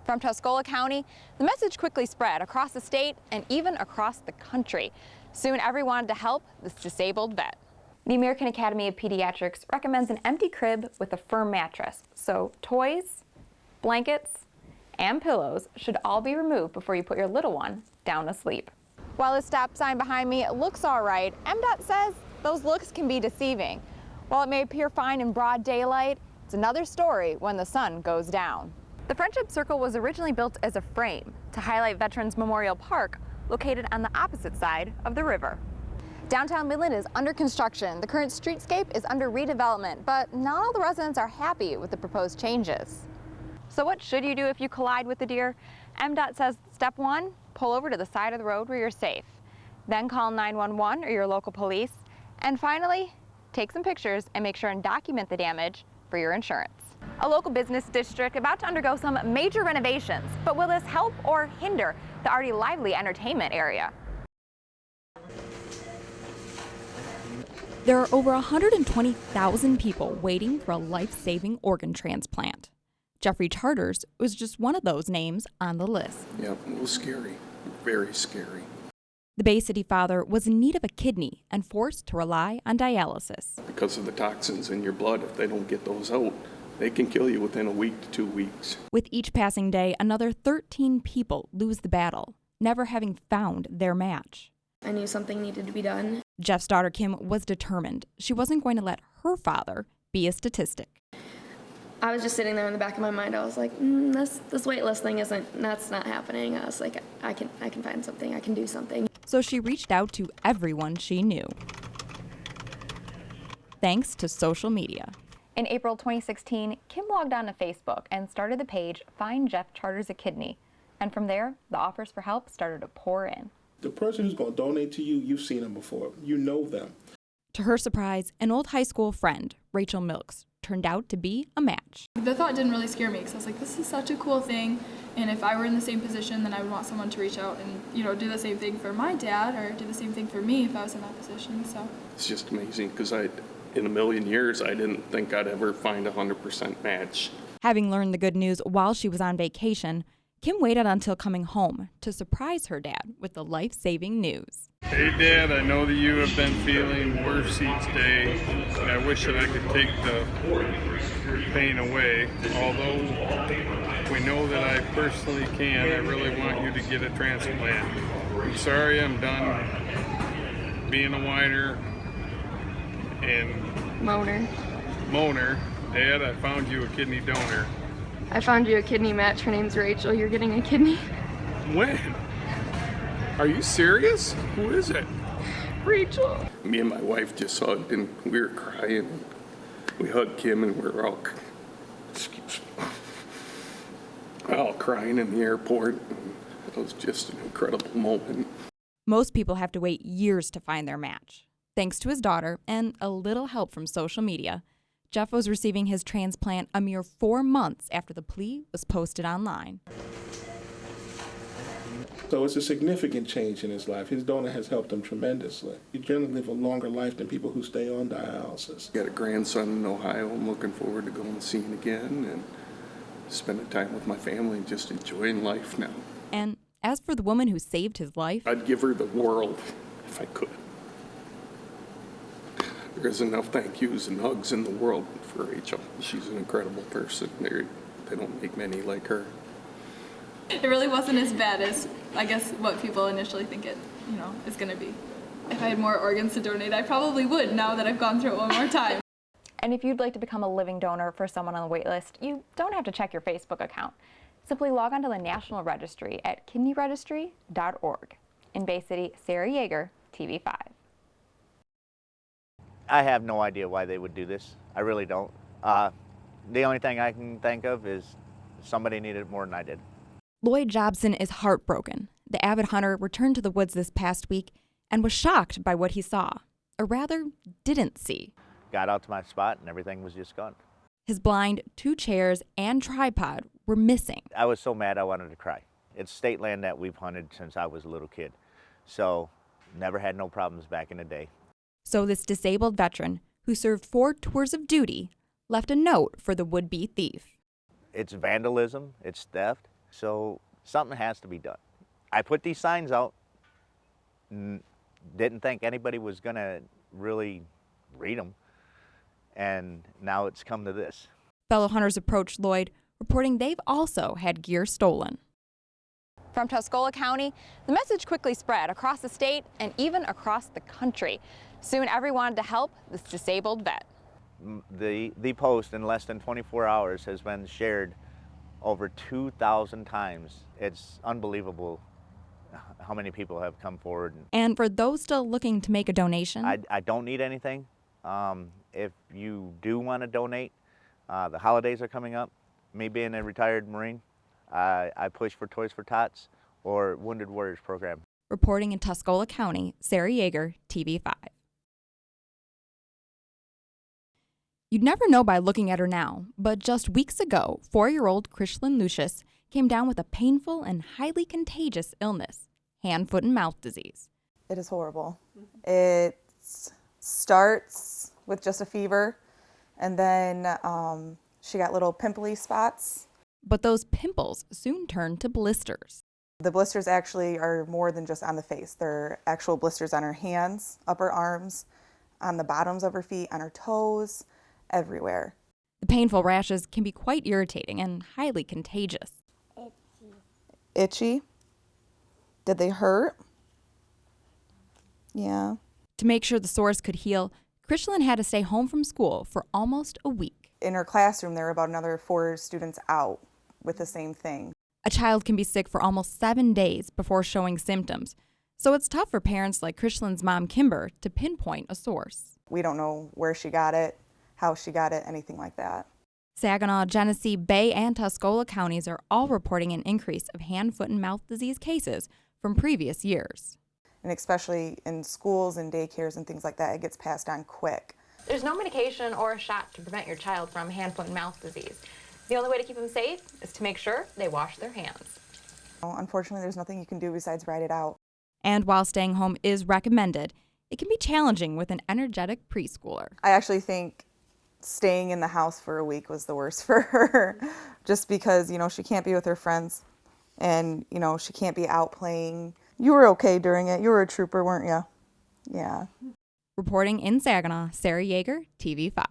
From Tuscola County, the message quickly spread across the state and even across the country. Soon everyone wanted to help this disabled vet. The American Academy of Pediatrics recommends an empty crib with a firm mattress, so toys, blankets, and pillows should all be removed before you put your little one down to sleep. While the stop sign behind me looks all right, MDOT says those looks can be deceiving. While it may appear fine in broad daylight, it's another story when the sun goes down. The Friendship Circle was originally built as a frame to highlight Veterans Memorial Park, located on the opposite side of the river. Downtown Midland is under construction. The current streetscape is under redevelopment, but not all the residents are happy with the proposed changes. So what should you do if you collide with a deer? MDOT says step 1, pull over to the side of the road where you're safe. Then call 911 or your local police. And finally, take some pictures and make sure and document the damage for your insurance. A local business district about to undergo some major renovations, but will this help or hinder the already lively entertainment area? There are over 120,000 people waiting for a life-saving organ transplant. Jeffrey Charters was just one of those names on the list. Yeah, a little scary, very scary. The Bay City father was in need of a kidney and forced to rely on dialysis. Because of the toxins in your blood, if they don't get those out, they can kill you within a week to 2 weeks. With each passing day, another 13 people lose the battle, never having found their match. I knew something needed to be done. Jeff's daughter, Kim, was determined. She wasn't going to let her father be a statistic. I was just sitting there in the back of my mind. I was like, this wait list thing that's not happening. I was like, I can find something. I can do something. So she reached out to everyone she knew. Thanks to social media. In April 2016, Kim logged on to Facebook and started the page Find Jeff Charters a Kidney. And from there, the offers for help started to pour in. The person who's going to donate to you, you've seen them before. You know them. To her surprise, an old high school friend, Rachel Milks, turned out to be a match. The thought didn't really scare me because I was like, this is such a cool thing. And if I were in the same position, then I would want someone to reach out and, do the same thing for my dad or do the same thing for me if I was in that position. So It's just amazing because in a million years, I didn't think I'd ever find a 100% match. Having learned the good news while she was on vacation, Kim waited until coming home to surprise her dad with the life-saving news. Hey Dad, I know that you have been feeling worse each day, and I wish that I could take the pain away. Although we know that I personally can, I really want you to get a transplant. I'm sorry I'm done being a whiner and moaner. Dad, I found you a kidney donor. I found you a kidney match. Her name's Rachel. You're getting a kidney. When? Are you serious? Who is it? Rachel. Me and my wife just hugged and we were crying. We hugged Kim and we were all crying in the airport. It was just an incredible moment. Most people have to wait years to find their match. Thanks to his daughter and a little help from social media, Jeff was receiving his transplant a mere 4 months after the plea was posted online. So it's a significant change in his life. His donor has helped him tremendously. You generally live a longer life than people who stay on dialysis. Got a grandson in Ohio. I'm looking forward to going and seeing again and spending time with my family and just enjoying life now. And as for the woman who saved his life, I'd give her the world if I could. There's enough thank yous and hugs in the world for Rachel. She's an incredible person. They don't make many like her. it really wasn't as bad as, I guess, what people initially think it, is going to be. If I had more organs to donate, I probably would now that I've gone through it one more time. And if you'd like to become a living donor for someone on the wait list, you don't have to check your Facebook account. Simply log on to the National Registry at kidneyregistry.org. In Bay City, Sarah Jaeger, TV5. I have no idea why they would do this. I really don't. The only thing I can think of is somebody needed it more than I did. Lloyd Jobson is heartbroken. The avid hunter returned to the woods this past week and was shocked by what he saw, or rather, didn't see. Got out to my spot and everything was just gone. His blind, 2 chairs, and tripod were missing. I was so mad I wanted to cry. It's state land that we've hunted since I was a little kid, so never had no problems back in the day. So this disabled veteran, who served 4 tours of duty, left a note for the would-be thief. It's vandalism, it's theft, So something has to be done. I put these signs out, didn't think anybody was gonna really read them, and now it's come to this. Fellow hunters approached Lloyd, reporting they've also had gear stolen. From Tuscola County, the message quickly spread across the state and even across the country. Soon everyone wanted to help this disabled vet. The post in less than 24 hours has been shared over 2,000 times. It's unbelievable how many people have come forward. And for those still looking to make a donation, I don't need anything. If you do want to donate, the holidays are coming up. Me being a retired Marine, I push for Toys for Tots or Wounded Warriors program. reporting in Tuscola County, Sarah Jaeger, TV5. You'd never know by looking at her now, but just weeks ago, 4-year-old Krishlyn Lucius came down with a painful and highly contagious illness, hand, foot, and mouth disease. It is horrible. It starts with just a fever, and then she got little pimply spots. But those pimples soon turned to blisters. The blisters actually are more than just on the face. They're actual blisters on her hands, up her arms, on the bottoms of her feet, on her toes, everywhere. The painful rashes can be quite irritating and highly contagious. Itchy? Did they hurt? Yeah. To make sure the sores could heal, Krishlyn had to stay home from school for almost a week. In her classroom, there were about another 4 students out with the same thing. A child can be sick for almost 7 days before showing symptoms, so it's tough for parents like Krishlyn's mom, Kimber, to pinpoint a source. We don't know where she got it, how she got it, anything like that. Saginaw, Genesee, Bay, and Tuscola counties are all reporting an increase of hand, foot, and mouth disease cases from previous years. And especially in schools and daycares and things like that, it gets passed on quick. There's no medication or a shot to prevent your child from hand, foot, and mouth disease. The only way to keep them safe is to make sure they wash their hands. Unfortunately, there's nothing you can do besides ride it out. And while staying home is recommended, it can be challenging with an energetic preschooler. I actually think staying in the house for a week was the worst for her, just because, she can't be with her friends and, she can't be out playing. You were okay during it. You were a trooper, weren't you? Yeah. Reporting in Saginaw, Sarah Jaeger, TV5.